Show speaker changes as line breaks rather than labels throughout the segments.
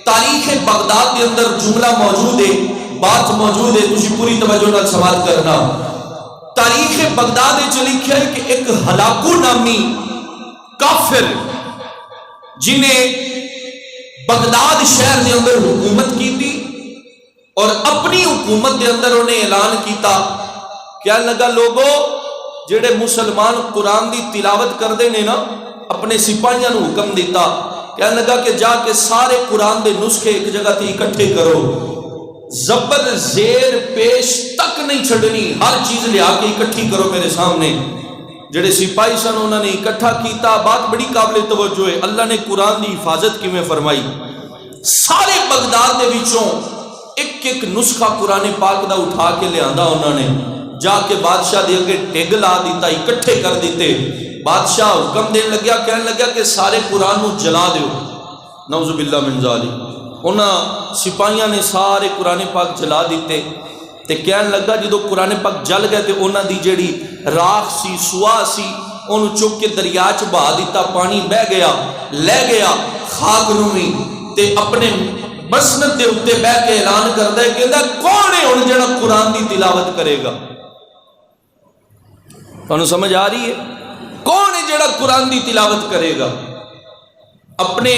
تاریخ بغداد کے اندر جملہ موجود ہے، بات موجود ہے، تسی پوری توجہ نال سماعت کرنا۔ تاریخ بغداد وچ لکھیا ہے کہ ایک ہلاکو نامی کافر جنہیں بغداد شہر دے اندر حکومت کی تھی اور اپنی حکومت دے اندر انہیں اعلان کیتا، کیا لگا لوگو جڑے مسلمان قرآن دی تلاوت کردے نے نا، اپنے سپاہیاں نو حکم دیتا، کیا لگا کہ جا کے سارے قرآن دے نسخے ایک جگہ تھی اکٹھے کرو، زبر زیر پیش تک نہیں چھڑنی، ہر چیز لے آ کے اکٹھی کرو میرے سامنے۔ جڑے سپاہی سن انہوں نے اکٹھا کیتا۔ بات بڑی قابل توجہ ہے، اللہ نے قرآن دی حفاظت کیویں فرمائی۔ سارے بغداد دے وچوں ایک ایک نسخہ قرآن پاک دا اٹھا کے لے آندا انہوں نے، جا کے بادشاہ دے اگے ٹیگ لا دیتا، اکٹھے کر دیتے۔ بادشاہ حکم دین لگیا، کہنے لگیا کہ سارے قرآن نو جلا دیو، نعوذ باللہ من ذالک۔ انہاں سپاہیاں نے سارے قرآن پاک جلا دیتے تے کہنے لگا جدو قرآن پاک جل گئے تے انہاں دی جڑی راکھ سی، سوا سی، انہوں چک کے دریا چ بہا دیتا، پانی بہ گیا، لے گیا خاک نو بھی، تے اپنے مسند دے اوتے بہ کے اعلان کردا ہے کہ کون ہے ہن جڑا قرآن دی تلاوت کرے گا؟ تانوں سمجھ آ رہی ہے؟ کون ہے جڑا قرآن دی تلاوت کرے گا؟ اپنے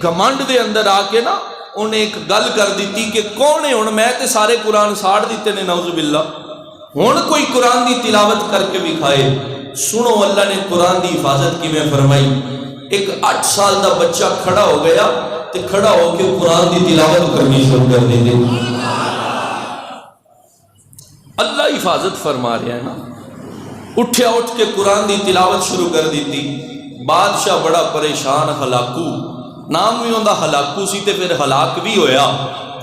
گھمنڈ دے اندر آ کے نا انہیں ایک گل کر دیتی کہ کون ہے ہن، میں تے سارے قرآن ساڑ دیتے نے، نعوذ باللہ، ہن کوئی قرآن دی تلاوت کر کے بھی کھائے۔ سنو اللہ نے قرآن دی حفاظت کی میں فرمائی۔ ایک 8 سال دا بچہ کھڑا ہو گیا تے کھڑا ہو کے قرآن دی تلاوت کرنی شروع کر دی تھی۔ اللہ حفاظت فرما رہا ہے نا، اٹھیا اٹھ کے قرآن دی تلاوت شروع کر دی تھی۔ بادشاہ بڑا پریشان، ہلاکو نام بھی ہوندا ہلاکو سی تے پھر ہلاک بھی ہویا،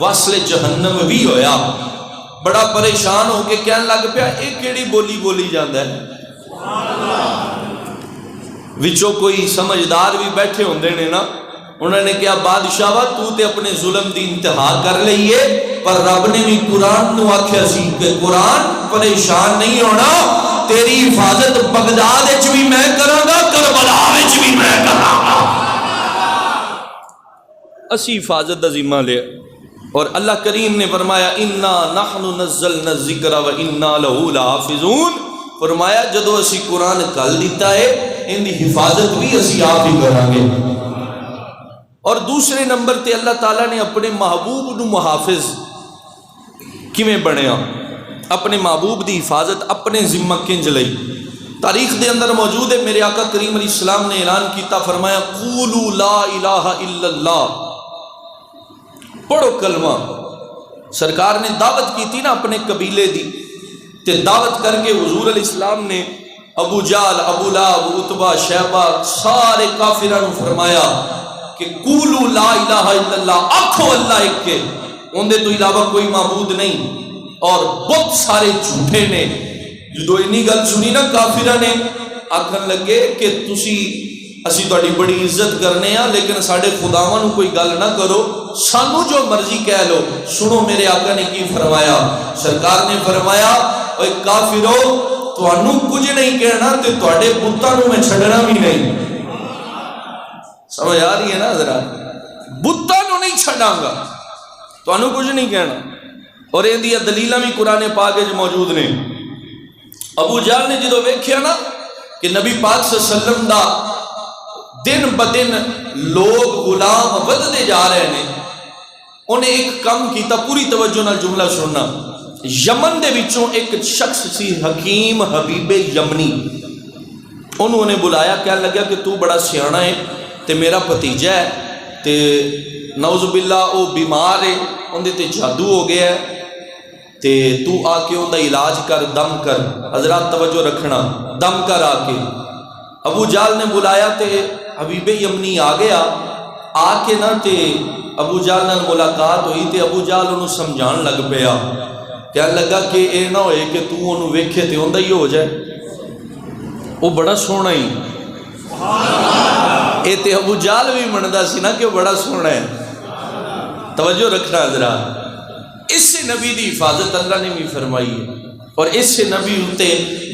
وصل جہنم بھی ہویا۔ بڑا پریشان ہو کے کہنے لگ پیا اے کیڑی بولی بولی جاندا ہے؟ وچوں کوئی سمجھدار بھی بیٹھے ہوندے نے نا، انہوں نے کہا بادشاہ وا تو تے اپنے ظلم دی انتہا کر لئیے، پر رب نے بھی قرآن نو آکھیا سی کہ قرآن پریشان نہیں ہونا، تیری حفاظت بغداد وچ بھی میں کراں گا، کربلا وچ بھی میں کراں گا۔ اسی حفاظت دا ذمہ لیا، اور اللہ کریم نے فرمایا انا نحن نزلنا الذکر و انا لہ لحافظون۔ فرمایا جدو اسی قرآن کل دیتا ہے ان دی حفاظت بھی اسی آپ ہی کریں گے۔ اور دوسرے نمبر تے اللہ تعالیٰ نے اپنے محبوب نو محافظ کیویں بنیا، اپنے محبوب دی حفاظت اپنے ذمہ کنج لئی۔ تاریخ دے اندر موجود ہے، میرے آقا کریم علیہ السلام نے اعلان کیتا، فرمایا قولوا لا الہ الا اللہ، پڑھو کلمہ۔ سرکار نے دعوت کی تھی نا اپنے قبیلے دی، تے دعوت کر کے حضور علیہ السلام نے ابو جال، ابو لہب، عتبہ، شیبہ سارے کافروں فرمایا کہ قولوا لا الہ الا اللہ، آکھو اللہ ایک کے، ان دے تو علاوہ کوئی معبود نہیں، اور بہت سارے جھوٹے نے۔ جدو انی گل سنی نا کافرہ نے آکھن لگے کہ تسی اسی تہاڈی بڑی عزت کرنے ہاں لیکن ساڈے خداواں نو کوئی گل نہ کرو، سانو جو مرضی کہہ لو۔ سنو میرے آقا نے کی فرمایا، سرکار نے فرمایا اے کافرو تانوں کچھ نہیں کہنا تے تہاڈے بتاں نو میں چھڈنا بھی نہیں۔ سمجھ آ رہی ہے نا حضرات؟ بتاں نو نہیں چھڈاں گا، تانوں کچھ نہیں کہنا۔ اور ان دی دلیلاں بھی قرآن پاک وچ موجود نے۔ ابو جہل نے جدو ویکھیا نا کہ نبی پاک صلی اللہ علیہ وسلم دا دن بدن لوگ غلام ودتے جا رہے ہیں، انہیں ایک کام کیتا، پوری توجہ نال جملہ سننا۔ یمن دے وچوں ایک شخص سی حکیم حبیب یمنی، انہوں نے بلایا، کہنے لگا کہ تو بڑا سیاںا ہے تے میرا بھتیجا ہے تے نعوذ باللہ او بیمار ہے، اندے تے جادو ہو گیا ہے تے تو آ کے ان دا علاج کر، دم کر۔ حضرات توجہ رکھنا، دم کر آ کے۔ ابو جہل نے بلایا تے حبیب یمنی آ گیا، آ کے نہ تے ابو جہل نال ملاقات ہوئی تے ابو جہل انہوں سمجھان لگ پیا، کہنے لگا کہ اے نہ ہوئے کہ تو انہوں ویکھے تے اندہ ہی ہو جائے، وہ بڑا سونا ہی۔ اے تے ابو جہل بھی مندا سی نا کہ وہ بڑا سونا ہے۔ توجہ رکھنا حضرات، اس سے نبی دی حفاظت اللہ نے بھی فرمائی ہے، اور اس سے نبی ہوتے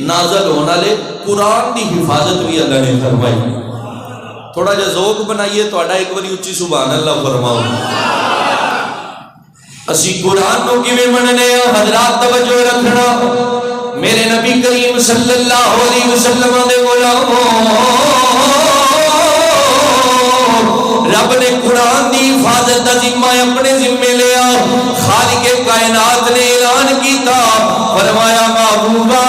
نازل ہونا لے قرآن دی حفاظت بھی اللہ نے فرمائی۔ تھوڑا جا ذوق بنائیے تہاڈا ایک باری اچھی سبحان اللہ فرماؤ. اسی قرآن کو کیویں مننے ہاں؟ حضرات توجہ رکھنا. میرے نبی کریم صلی اللہ علیہ وسلم دے غلاموں، رب نے قرآن دی حفاظت دا ذمہ اپنے ذمے لیا. خالق کائنات نے اعلان کیتا، فرمایا محبوبہ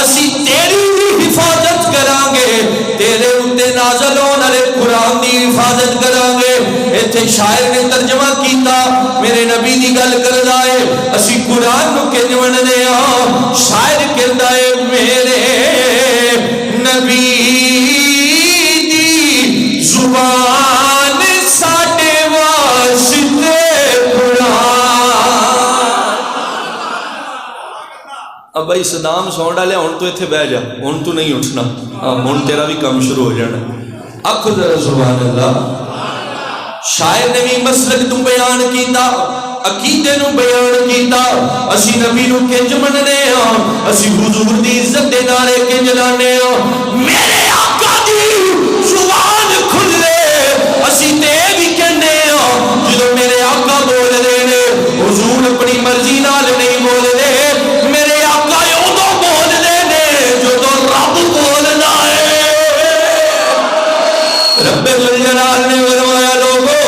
اسی تیری بھی حفاظت کران گے، تیرے اتے نازل ہونے والے قرآن دی حفاظت کران گے. ایتھے شاعر نے ترجمہ کیتا، میرے نبی دی گل کردا ہے اسی قرآن نو کنج مننے ہاں. شاعر کہندا ہے میرے نبی زبان ساڈے واسطے قرآن. اب بھائی صدام سون ڈالیا ہن تو ایتھے بیٹھ جا، ہن تو نہیں اٹھنا، ہن تیرا بھی کام شروع ہو جانا. آکھو ذرا سبحان اللہ. شاعر نے بھی مسلک تو بیان کیتا، عقیدے نو بیان کیتا. اسی نبی نو کنج مننے ہاں، اسی حضور دی عزت دے نعرے کنج لانے ہاں. میرے آقا دی زبان کھلے اسی تے بھی کہنے ہاں جدو میرے آقا بول رہے نے. حضور اپنی مرضی نال نہیں بول رہے، میرے آقا ادو بول رہے نے جدو رب بولنا ہے. رب الجلال نے فرمایا لوگو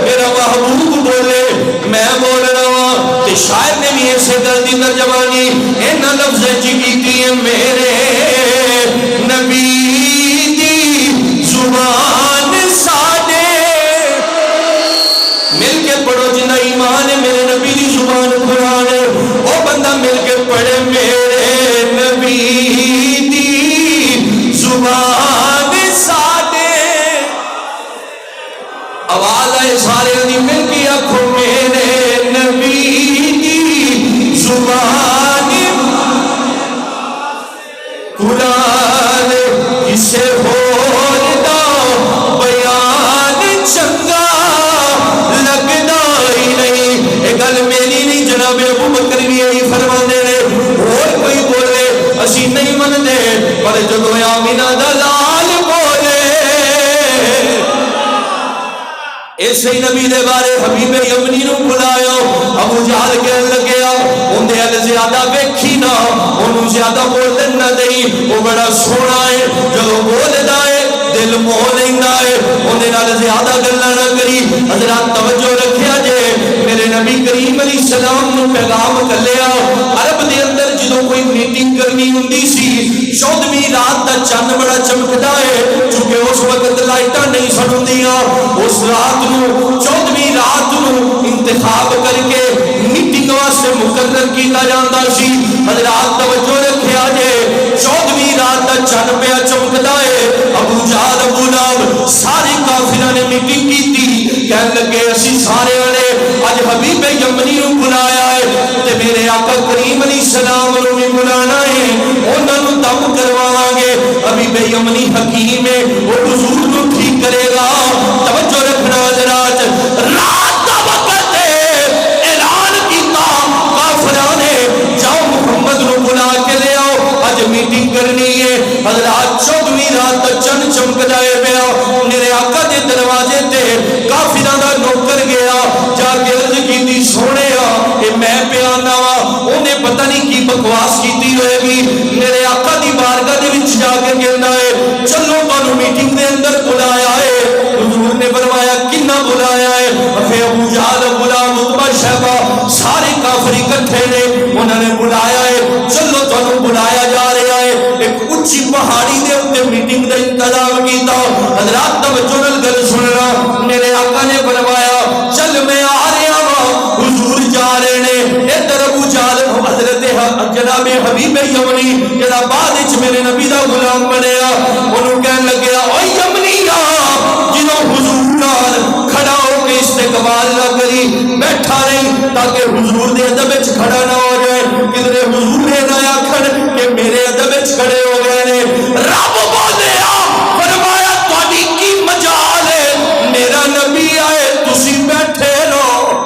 میرا محبوب بولے میں بول رہا ہوں. تے شاعر نے بھی ایسے دردی ترجمانی ان لفظ جی کیتی ہے میرے نبی دی زبان ساڈے. مل کے پڑھو جنہ ایمان ہے میرے نبی دی زبان قرآن ہے وہ بندہ مل کے پڑھے میرے نبی دی زبان ساڈے. آواز آئے سارے دی مل کے آنکھوں میرے نبی دی زبان قرآن کسے ہور دا بیان چنگا لگدا ہی نہیں. یہ گل میری نہیں جناب ابو بکر بھی یہی فرماندے نے. اور کوئی بولے اسی نہیں مندے، پر جدو آمینہ دا لال بولے ایسے ہی نبی دے بارے حبیب یمنی نو بلایا. ابو جہل کہن لگیا اندے ال زیادہ ویکھی نہ، انہوں زیادہ بولن نہ دئی، وہ بڑا سونا ہے جدو بولدا ہے دل موہ لینا ہے، اندے نال زیادہ گلاں نہ کری. حضرات توجہ رکھیا جے میرے نبی کریم علیہ السلام نو پیغام کلیا. عرب دے اندر جدو کوئی میٹنگ کرنی ہوندی سی 14ویں رات دا چند بڑا چمکدا ہے، چونکہ اس وقت لائٹاں نہیں سن ہوندیاں. اس رات نو 14ویں رات نو انتخاب کر کے میٹنگ واسطے مقرر کیتا جاندا سی. حضرات توجہ رکھیا جے 14ویں رات دا چند پیا چمکدا ہے. ابو جہل ابو لہب ساری کافرہ نے میٹنگ کیتی، کہن لگے اسی سارے نے اج حبیب یمنی نو بلایا ہے تے میرے آقا کریم علیہ السلام نو بھی بلانا ہے، انہاں نو دم کرواواں گے. حبیب یمنی حکیم ہے، وہ حضور نو ٹھیک کرے گا. توجہ رکھنا حضرات. رات دا وقت ہے، اعلان کیتا کافراں نے جاؤ محمد نو بلا کے لے آؤ، اج میٹنگ کرنی ہے. حضرات 14ویں رات دا چند چمک جائے پیا. میرے آقا دے دروازے تے کافراں دا نوکر گیا، جا کے عرض کیتی سونے اے میں پیانا وا. انہیں پتہ نہیں کی بکواس کیتی ہوئے گی. میرے آقا دی بارگاہ دے وچ جا کے کہندا ہے چلو تانوں میٹنگ دے اندر بلایا ہے. حضور نے فرمایا کنا بلایا ہے؟ اکھے ابو جہل ابو لہب عتبہ شیبہ سارے کافر اکٹھے نے، انہوں نے بلایا ہے. چلو تانوں بلایا جا رہا ہے. ایک اونچی پہاڑی دے اوپر میٹنگ دا انتظام کیتا. حضرات توجہ نال گل سننا. میرے آقا نے فرمایا چل میں آ رہا ہاں، حضور جا رہے نے. ادھر ابو جہل حضرت جناب حبیب یمنی جڑا بعد وچ میرے نبی دا غلام بنیا، انہوں کہن لگیا او یمنی جنہوں حضور نال کھڑا ہو کے استقبال نہ کری، بیٹھا نہیں تاکہ حضور دے ادب وچ کھڑا نہ ہو جائے. کدھر حضور نے نہ آکھن کہ میرے ادب وچ کھڑے ہو گئے نے. رب بولیا فرمایا تہاڈی کی مجال ہے، میرا نبی آئے تسی بیٹھے رہو.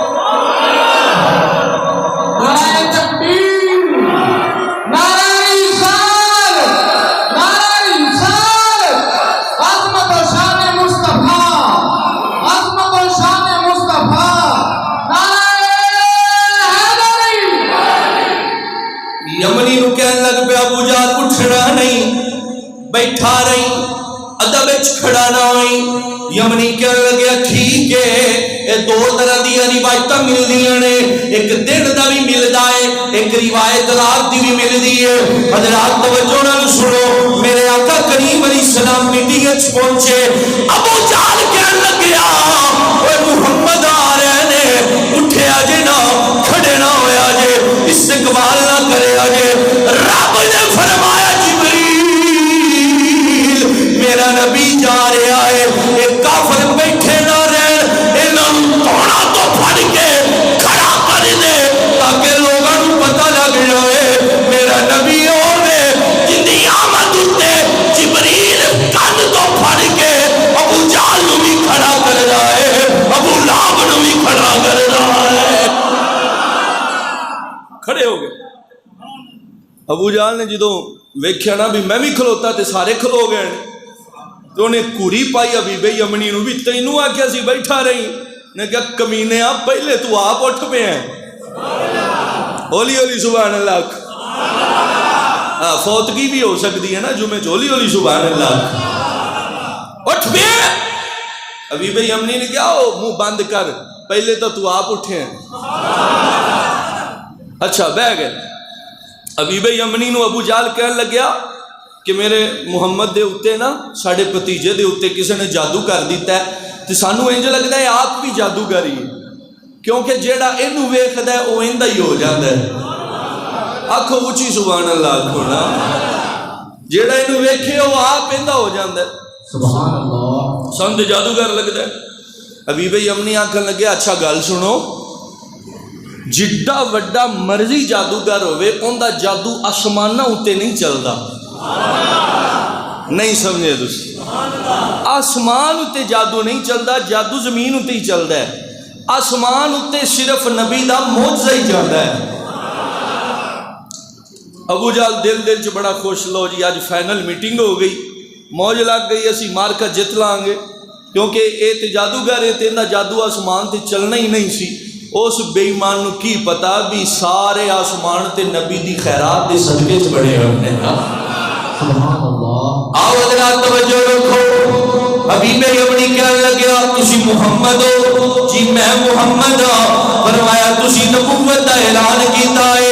بیٹھا رہی، ادب کھڑا نہ ہوئی۔ یمنی کہنے لگیا ٹھیک ہے، یہ دو طرح دی روایت ملدیاں نے، ایک دن دا بھی ملدا ہے، ایک روایت رات دی بھی ملدی ہے۔ حضرات توجہ نال سنو، میرے آقا کریم علیہ السلام میٹنگ وچ پہنچے، ابو جہل کہنے لگیا اوے محمد آ رہے نے، اٹھیا جے نہ، کھڑے نہ ہویا جے، استقبال نہ کرے جے۔ رب نے فرمایا میرا نبی جا رہا ہے، ایک کافر بیٹھے نہ رہن، انہوں توڑا تو پھڑ کے کھڑا کر دے تاکہ لوگوں پتہ لگ جائے میرا نبی ہونے جندی آمد ہوتے جبریل کن تو پھڑ کے ابو جہل نو بھی کھڑا کر رہا ہے، ابو لہب نو بھی کھڑا کر رہا ہے۔ کھڑے ہو گئے۔ ابو جہل نے جدوں ویکھیا نا بھی میں بھی کھلوتا تے سارے کھلو گئے، تو انہیں کوری پائی حبیب یمنی نو بھی تینوں آکھیا سی بیٹھا رہی، نے کہا کمینے آپ پہلے تو آپ اٹھ پہ ہیں، ہولی ہولی سبحان اللہ، فوتگی بھی ہو سکتی ہے نا جمعے ہولی ہولی سبحان اللہ، اٹھ پہ ہیں۔ حبیب یمنی نے کہا منہ بند کر، پہلے تو آپ اٹھے ہیں۔ اچھا بہ گئے۔ حبیب یمنی نو ابو جہل کہنے لگیا کہ میرے محمد دے اتے نا ساڑھے پتیجے دے اتے کسی نے جادو کر دیتا ہے، تو سانو انج لگتا ہے آپ بھی جادو کری، کیونکہ جیڑا اینو ویکھدا ہے وہ ایندا ہی ہو جاتا ہے۔ آکھو اچھی سبحان اللہ آکھو نا، جیڑا اینو ویکھے وہ آپ ایندا ہو جاتا ہے، سبحان اللہ، سن تے جادوگر لگتا ہے۔ حبیب یمنی آکھن لگے اچھا گل سنو، جڈا وڈا مرضی جادوگر ہوئے اوندا جادو آسماناں اتے نہیں چلدا، نہیں سمجھے تسی، آسمان اتے جادو نہیں چلدا، جادو زمین اتے ہی چلدا ہے، آسمان اتے صرف نبی دا معجزہ ہی جاندا ہے۔ ابو جہل دل چ بڑا خوش، لو جی آج فائنل میٹنگ ہو گئی، موج لگ گئی، اسی مارکا جت لائیں گے، کیونکہ اے تے جادوگر ہے تے اندا جادو آسمان تے چلنا ہی نہیں سی۔ اس بے ایمان نو کی پتا بھی سارے آسمان تے نبی دی خیرات دے صدقے چ بڑے ہونے نا، سبحان اللہ۔ آؤ حضرات توجہ رکھو، حبیب یمنی کہنے لگیا تسی محمد ہو؟ جی میں محمد ہاں۔ فرمایا تسی نبوت دا اعلان کیتا ہے؟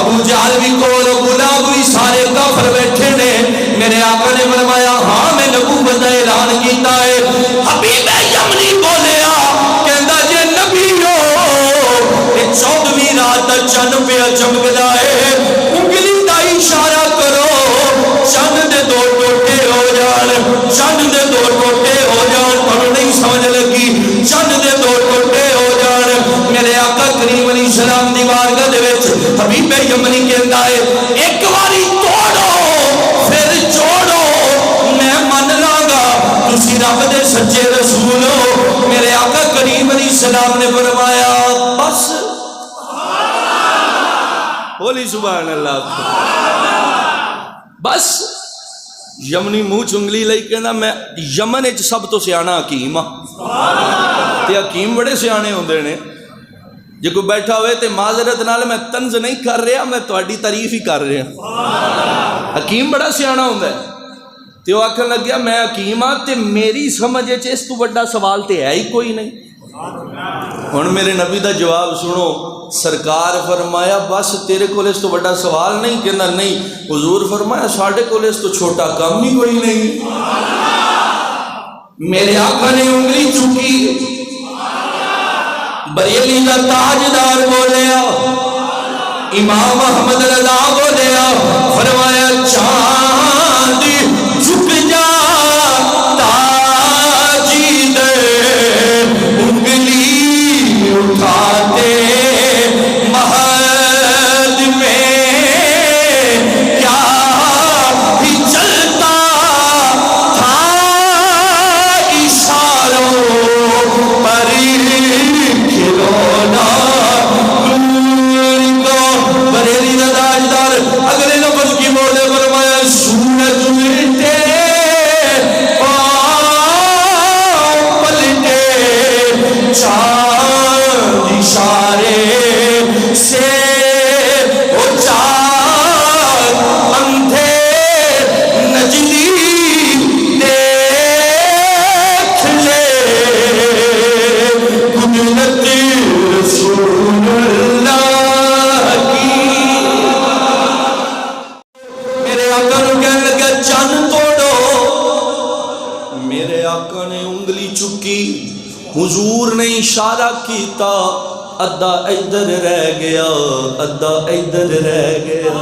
ابو جہل بھی کول، ابو لہب بھی، سارے کافر بیٹھے نے۔ میرے آقا نے فرمایا ہاں میں نبوت دا اعلان کیتا ہے۔ حبیب یمنی بولیا کہندا جے نبی ہو 14ویں رات دا چند پیا چمکدا ہے، انگلی دا اشارہ کرو چند دے دو ٹوٹے ہو جان، چند دے دو ٹوٹے ہو جان، تمہیں نہیں سمجھ لگی، چند دے دو ٹوٹے ہو جان۔ میرے آقا کریم علیہ السلام دی بارگاہ دے وچ حبیب یمنی کہندا ہے ایک باری توڑو پھر جوڑو، میں من لاں گا تسی رب دے سچے رسول ہو۔ میرے آقا کریم علیہ السلام نے فرمایا بس، بولی سبحان اللہ، بس۔ یمنی منہ چنگلی لئی کہنا میں یمن وچ سب تو سیانا حکیم ہاں، تے حکیم بڑے سیانے ہوندے نے، جے کوئی بیٹھا ہوئے تے معذرت نال میں طنز نہیں کر رہا، میں تہاڈی تعریف ہی کر رہا، حکیم بڑا سیانا ہوندا ہے۔ تے وہ آکھن لگیا میں حکیم ہاں تے میری سمجھ وچ اس تو بڑا سوال تے ہے ہی کوئی نہیں۔ ہن میرے نبی دا جواب سنو، سرکار فرمایا بس تیرے کول اس تو بڑا سوال نہیں؟ کہنا نہیں۔ حضور فرمایا ساڑھے کول اس تو چھوٹا کام ہی کوئی نہیں۔ میرے آقا نے انگلی چکی، بریلی کا تاجدار بولیا، امام احمد رضا بولیا، فرمایا چاند جھک جا تاجی دے، انگلی اٹھاتے مہد میں کیا ہی چلتا تھا اشاروں پر کھلونا نور کو۔ بریلی کا تاجدار اگلے لفظ کی بولے فرمایا سورج ملتے پاؤں پلٹے چاند اشارے سے وہ چاند اندھے نجلی حضور نے اشارہ کیتا ادھا ادھر رہ گیا ادھا ادھر رہ گیا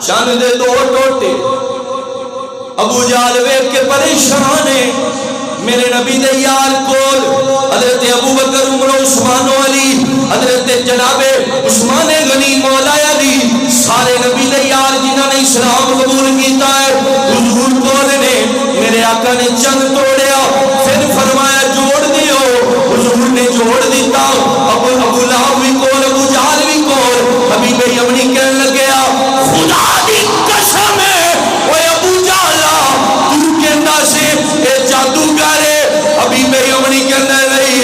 چند دے دو ٹوٹے ابو جہل ویکھ کے پریشان ہے میرے نبی دے یار کول حضرت ابو بکر عمر عثمان و علی حضرت جناب عثمان غنی مولا علی سارے نبی دے یار جنہاں نے اسلام قبول کیتا ہے حضور کول نے میرے آقا نے چند توڑیا پھر فرمایا جوڑ دیو حضور نے جوڑ دیتا ابو لہب بھی کول ابو جہل بھی کول حبیب یمنی کہنے لگیا خدا دی قسم ہے اوے ابو جہل تو کہندا سے اے جادوگر ہے حبیب یمنی کہندا نہیں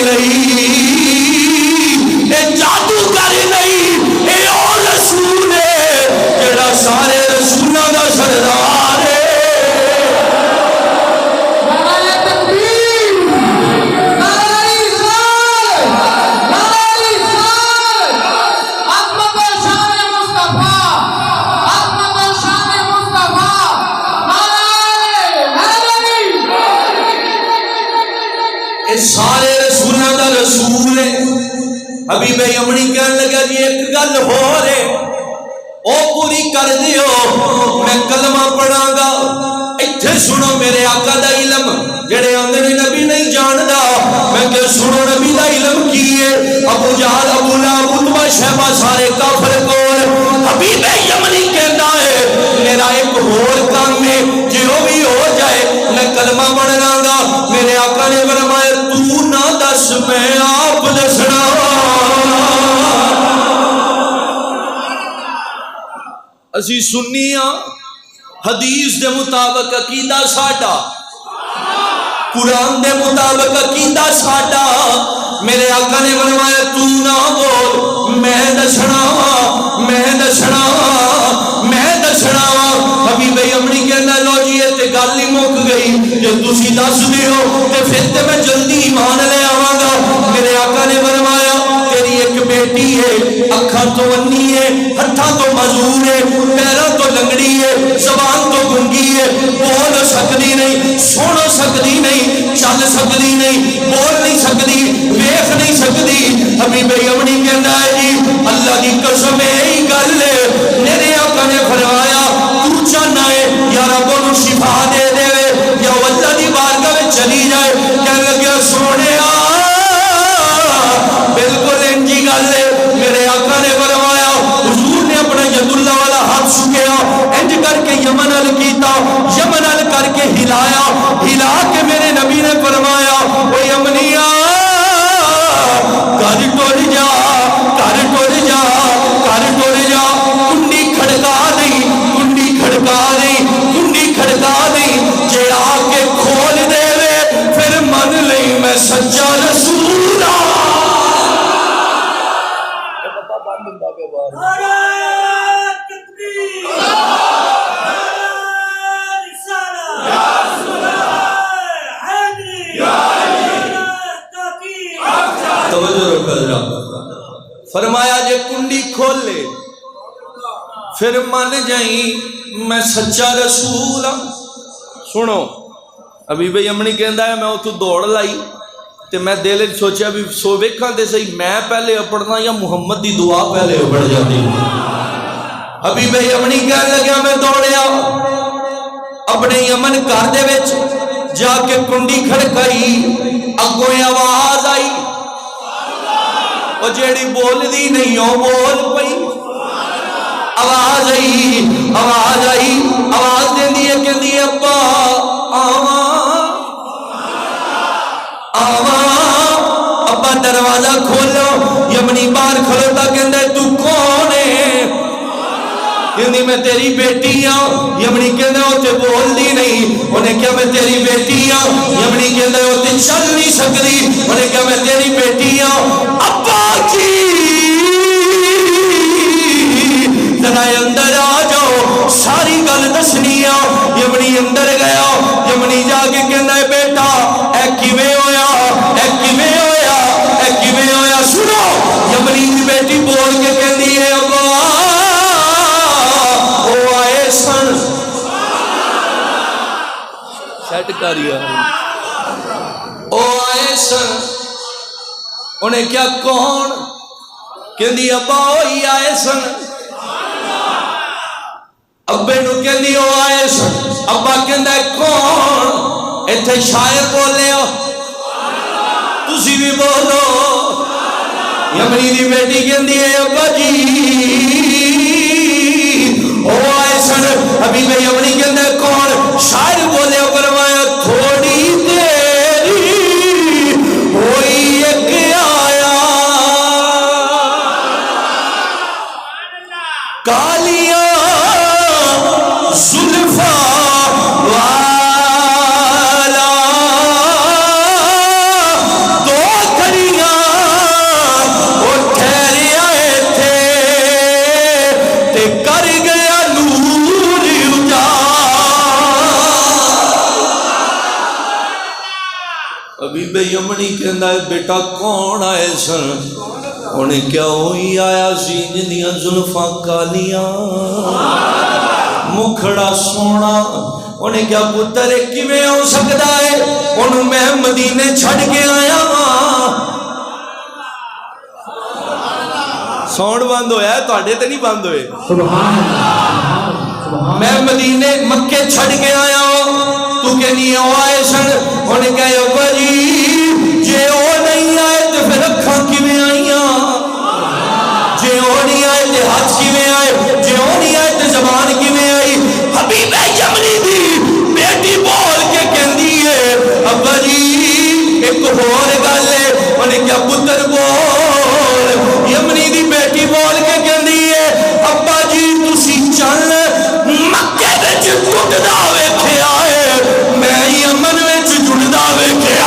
اے جادوگر نہیں اے اور رسول ہے جڑا سارے رسولاں دا سردار ہے سارے رسولوں دا رسول ہے حبیب یمنی کہنے لگا جی ایک گل ہو رہے او پوری کر دیو میں کلمہ پڑھاں گا ایتھے سنو میرے آقا دا علم جڑے آندے نے نبی نہیں جاندا میں کہ سنو نبی دا علم کی ہے ابو جہل ابو لہب اتبا شیبہ سارے کافر کول حبیب یمنی کہندا ہے میرا ایک اور کام ہے جو بھی ہو جائے میں کلمہ پڑھاں گا میرے آقا نے فرمایا تو نہ دس میں آپ دسنا اسی سنیاں حدیث دے مطابق عقیدہ ساڈا قرآن دے مطابق عقیدہ ساڈا میرے آقا نے فرمایا تو نہ بول میں دسنا حبیب یمنی کہنا لو جی تے گل ہی مک گئی جے تسی دس دیو تے پھر تے میں جلدی ایمان لے آواں گا میرے آقا نے فرمایا تیری ایک بیٹی ہے اکھاں تو انی ہے ہتھاں تو معذور ہے پیراں تو لنگڑی ہے زبان تو گنگی ہے بول سکدی نہیں سن سکدی نہیں چل سکدی نہیں بول نہیں سکدی ویکھ نہیں سکدی حبیب یمنی کہندا ہے جی اللہ دی قسم یہی گل ہے میرے آقا نے فرمایا تو چاہنا ہے یا رب انہوں شفا دے دے یا اللہ دی بارگاہ میں چلی جائے کہنے لگیا سونے بالکل انجی گل ہے میرے آقا نے فرمایا حضور نے اپنا ید اللہ والا ہاتھ چکیا انج کر کے یمن ال کیتا یمن ال کر کے ہلایا ہلا کے میرے نبی نے فرمایا او یمنیا گھر ٹر جا کنڈی کھڑکا نہیں جے آ کے کھول دے وے پھر من لئی میں سچا رسول فرمایا جے کنڈی کھول لے پھر مان جائیں میں سچا رسول ہوں سنو حبیب یمنی کہندا ہے میں اتو دوڑ لائی تے میں دل سوچیا بھی سو ویکھاں تے صحیح میں پہلے اپڑنا یا محمد دی دعا پہلے اپڑ جاتی حبیب یمنی کہنے لگا میں دوڑیا اپنے یمن گھر دے وچ جا کے کنڈی کھڑکائی اگوں آواز آئی وہ جیڑی بول دی نہیں ہو بول پئی آواز دے دیئے کہ دیئے ابا ابا دروازہ کھولو یمنی باہر کھلوتا کہندہ ہے تو کون ہے کہندی میں تیری بیٹی ہوں یمنی کہندہ ہے وہ تے بول دی نہیں انہیں کیا میں تیری بیٹی ہوں یمنی کہندہ ہے وہ تے چل نہیں سکتی انہیں کیا میں تیری بیٹی ہوں ابا جی اندر آ جاؤ ساری گل دسنی یمنی اندر گیا یمنی جا کے کہنا ہے بیٹا اے کیویں ہویا سنو یمنی کی بیٹی بول کے کہندی ہے ابا او آئے سن سیٹ کر او آئے سن. انہیں کیا کون کہندی ابا ہوئی آئے سن. ابے نو کہندی او آئے سن. ابا کہندا ہے کون؟ ایتھے شاعر بولے ہو تسی بھی بولو. یمنی دی بیٹی کہندی ہے ابا جی او آئے سن. ابھی میں یمنی کہندا ہے کون؟ شاعر بولے ہو. فرمایا تھوڑی دیر ہوئی ایک آیا کالیاں زلفا والا دو کڑیاں وہ ٹھہرے آئے تھے تے کر گیا نور اجالا. ابھی بے یمنی کہندا ہے بیٹا کون آئے سن؟ انہیں کیا ہوئی آیا سی جنیاں زلفاں کالیاں مکھڑا سونا. انہیں کیا پتر کیویں ہو سکدا ہے؟ انہوں میں مدینے چھڑ کے آیا ہاں. ساؤنڈ بند ہویا ہے تواڈے تے نہیں بند ہوئے. میں مدینے مکے چھڑ کے آیا ہوں تو کہنی او آئے سن. انہیں کہا ابا جی جے او نہیں آئے تو پھر اکھاں کیویں آئیاں؟ جے او نہیں آئے تو ہاتھ کیویں آئے؟ جے او نہیں آئے تو زبان کیویں آئی؟ حبیب یمنی دی بیٹی بول کے کہندی ہے ابا جی ایک ہور گل ہے. انہیں کیا پتر بول. یمنی دی بیٹی بول کے کہندی ہے ابا جی تسی چل مکے وچ ٹٹدا ویکھیا ہے میں یمن وچ جڑدا ویکھیا ہے.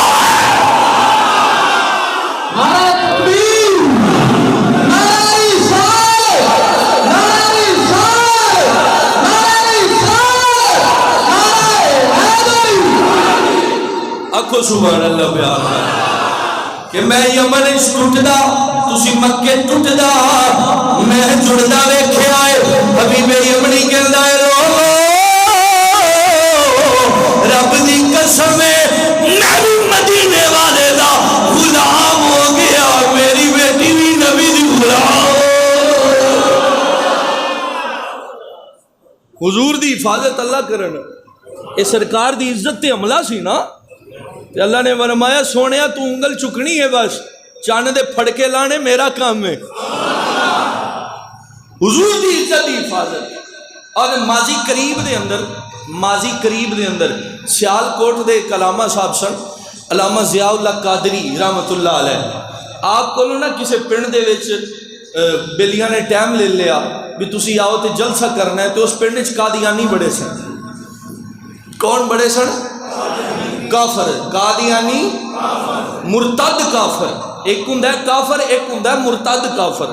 آکھو سبحان اللہ پیار کہ میں یمن ٹٹدا تسی مکے ٹٹدا میں جڑدا ویکھیا ہے. حبیب یمنی کہندا ہے رو رب دی قسم ہے میں بھی مدینے والے دا غلام ہو گیا. میری بیٹی بھی نبی دی غلام. حضور دی حفاظت اللہ کرن اے سرکار دی عزت تے حملہ سی نا. اللہ نے فرمایا سونیا تو انگل چکنی ہے بس چاند دے پھڑکے لانے میرا کام ہے. حضور دی عزت دی حفاظت. اور ماضی قریب دے اندر سیال کوٹ دے علامہ صاحب سن علامہ ضیاء اللہ قادری رحمت اللہ علیہ. آپ کو نا کسی پنڈ دے وچ بیلیاں نے ٹائم لے لیا بھی تسی آؤ تے جلسہ کرنا ہے. تو اس پنڈ وچ قادیانی بڑے سن. کون بڑے سن؟ کافر. قادیانی مرتد کافر. ایک ہوندا ہے کافر ایک ہوندا ہے مرتد کافر.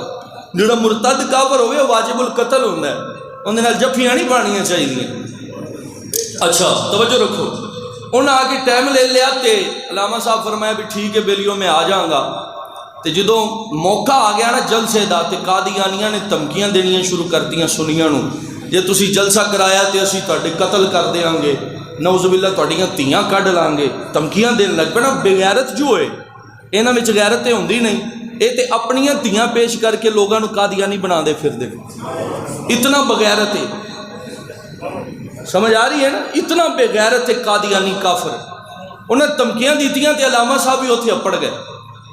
جڑا مرتد کافر ہوئے واجب القتل ہوندا ہے. اندے نال جفیاں نہیں پانیاں چاہیے. اچھا توجہ رکھو. انہاں آ کے ٹائم لے لیا تے علامہ صاحب فرمایا بھی ٹھیک ہے بیلیوں میں آ جاؤں گا. تے جدوں موقع آ گیا نا جلسے دا تے قادیانیاں نے دھمکیاں دینیاں شروع کرتیاں سنیاں نو جے تسی جلسہ کرایا تے اسی تہاڈے قتل کر دیاں گے نعوذ باللہ تہاڈیاں تیاں کڈ لان گے. دھمکیاں دین لگ پے نا. بغیرت جو ہوئے انہاں وچ غیرت تے ہوندی نہیں. اے تے اپنیاں تیاں پیش کر کے لوگاں نو قادیانی بنا دے پھر دے. اتنا بغیرت ہے. سمجھ آ رہی ہے نا. اتنا بغیرت ہے قادیانی کافر. انہیں دھمکیاں دیتیاں تے علامہ صاحب بھی اوتھے اپڑ گئے.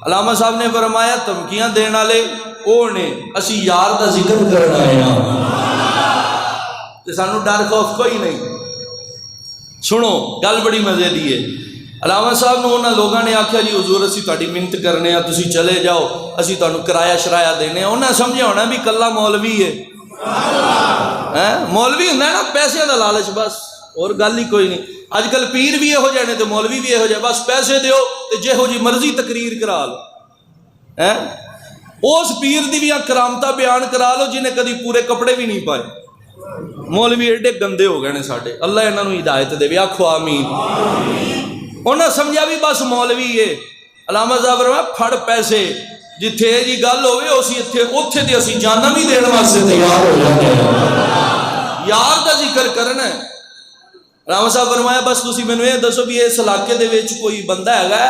علامہ صاحب نے فرمایا دھمکیاں دین والے او نے اسی یار دا ذکر کرنا ہے تے سانو ڈر خوف کوئی نہیں. سنو گل بڑی مزے دی ہے. علامہ صاحب نو انہاں لوگاں نے آکھیا جی حضور اسی تہاڈی منت کرنے آ تسی چلے جاؤ اسی تانوں کرایہ شرایا دینے. انہاں سمجھیا ہونا بھی کلا مولوی ہے. مولوی ہوندا ہے نا پیسے دا لالچ بس اور گل ہی کوئی نہیں. اج کل پیر بھی یہو جہے نے تے مولوی بھی یہو جہے. بس پیسے دیو تے جہو جی مرضی تقریر کرا لو. اس پیر دی بھی کرامتاں بیان کرا لو جنہیں کدی پورے کپڑے بھی نہیں پائے. مولوی ایڈے گندے ہو گئے نے ساڈے. اللہ انہاں نو ہدایت دے. آکھو آمین. انہاں سمجھا بھی بس مولوی ہے. علامہ صاحب فرمایا پھڑ پیسے جتھے جی گل ہوئے اسی اوتھے تے اسی جانا بھی دین واسطے تیار ہو جاتے ہیں. یار دا ذکر کرنا ہے. علامہ صاحب فرمایا بس تسی مینوں یہ دسو بھی اس علاقے دے وچ کوئی بندہ ہے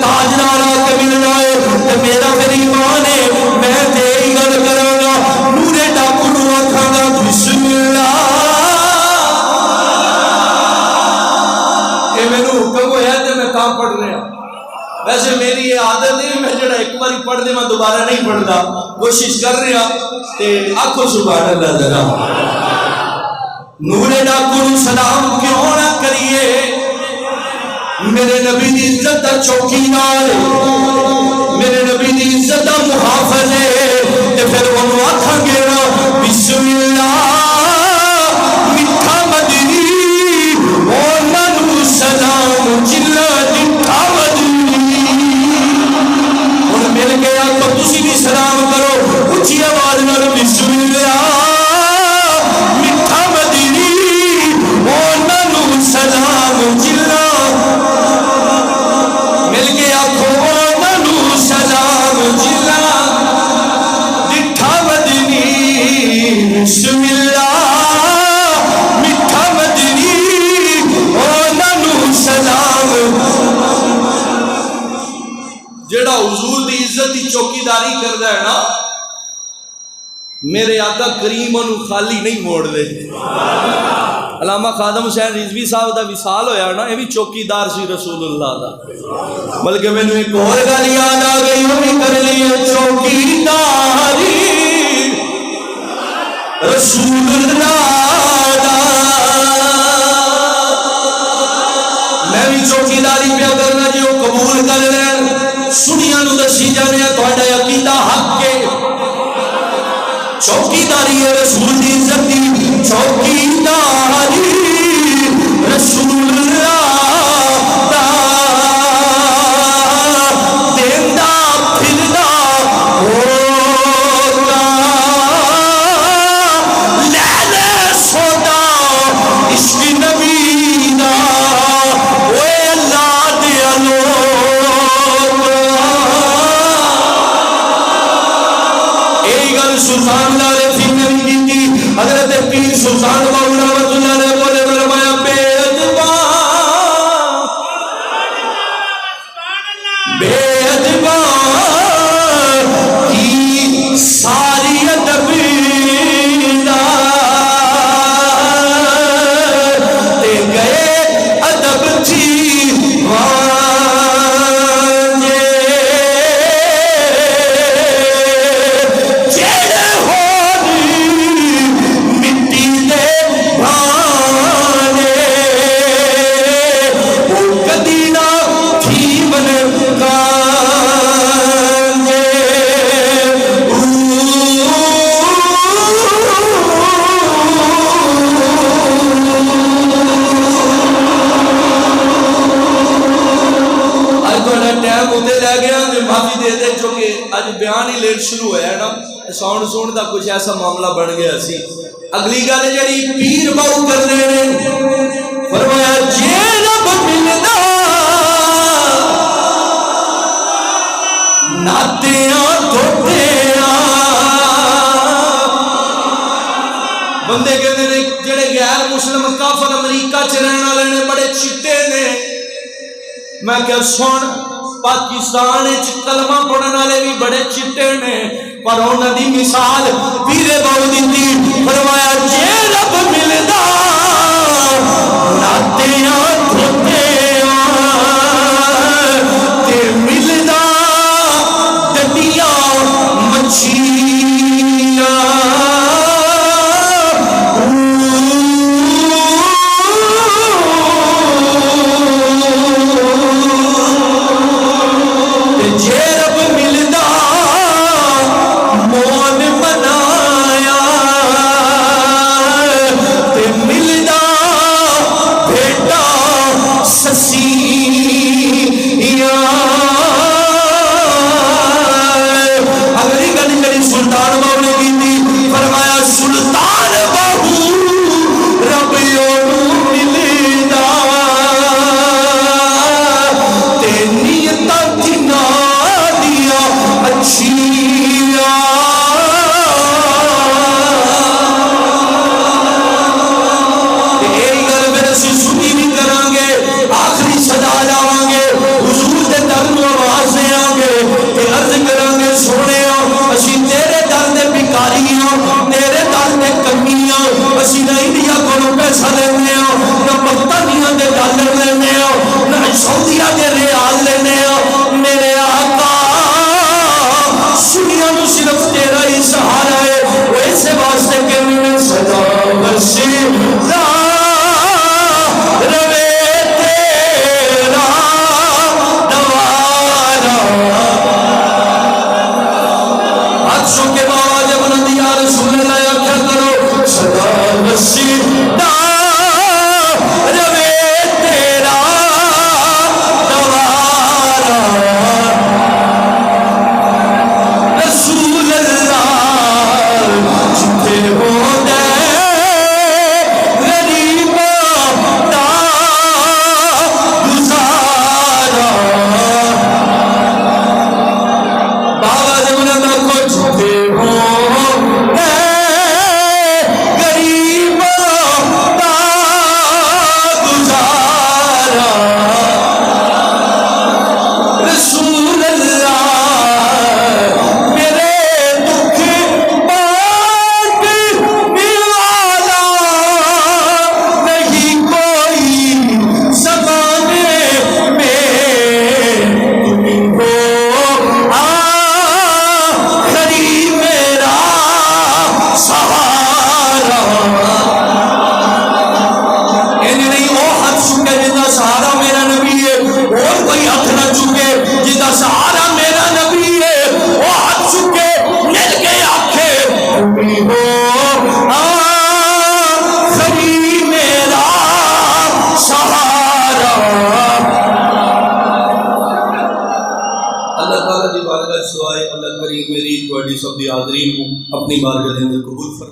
تاجدار آ کے ملنا ہے تے میرا پھر ایمان ہے میں تے یہی گل کراں گا نورے ڈاکو نوں آکھاں گا بسم اللہ اے مینوں حکم ہویا تے میں کام پڑھ رہا ویسے میری یہ عادت ہے میں جڑا ایک بار پڑھ دے میں دوبارہ نہیں پڑھتا کوشش کر رہا تے آکھو سبحان اللہ ذرا نورے ڈاکو نوں سلام کیوں نہ کریے میرے نبی دی عزت دا چوکیدار میرے نبی دی عزت دا محافظ ہے تے پھر انہوں آکھاں گے نا بسم اللہ میٹھا مدنی اونا نوں سلام جلا دکھا مدنی اور مل گیا تو تسی بھی سلام کرو اچھی آواز نال بسم اللہ میٹھا مدنی اونا نوں سلام جلا مل گیا اونا نوں سلام جلا دکھا مدنی بسم اللہ میٹھا مدنی اونا نوں سلام جڑا حضور دی عزت دی چوکیداری کردا ہے نا میرے آقا کریم انہوں خالی نہیں موڑ دے علامہ خادم حسین رضوی صاحب دا وصال ہویا نا یہ بھی چوکیدار سی رسول اللہ دا بلکہ میں نے ایک اور گل یاد آ گئی وہ بھی کر لی چوکیداری رسول اللہ دا میں بھی چوکیداری پہ کرنا جی وہ قبول کر لیں سنیا نو دسی جانے تہاڈا عقیدہ حق کے چوکیداری ہے رسول دی عزت دی چوکیداری رسول اللہ دا دیندا پھردا ہوتا لے لے سودا عشق نبی دا اوے اللہ دیا سلطان لارے فکر کی تھی حضرت پیر سلطان باؤ رحمت اللہ نے بولے فرمایا بے ادبا کی ساری ادب تے گئے ادب تھی بیان ہی لیٹ شروع ہوا ہے نا ساؤنڈ سون دا کچھ ایسا معاملہ بن گیا سی اگلی گل جڑی پیر باؤ کر رہے ہیں فرمایا جے رب ملدا ناتیاں دھوتیاں بندے کہتے ہیں جڑے غیر مسلم کافر امریکہ چ رہن والے نے بڑے چٹے نے میں کہ سن پاکستان کلمہ پڑھن والے بھی بڑے چٹے نے پر انہاں دی مثال پیر باؤ دی فرمایا جے رب ملدا ناتیاں دھوتیاں تے ملدا ڈڈیاں مچھیاں مل میری سب دی حاضرین کو اپنی بارگاہ کے اندر قبول فرما۔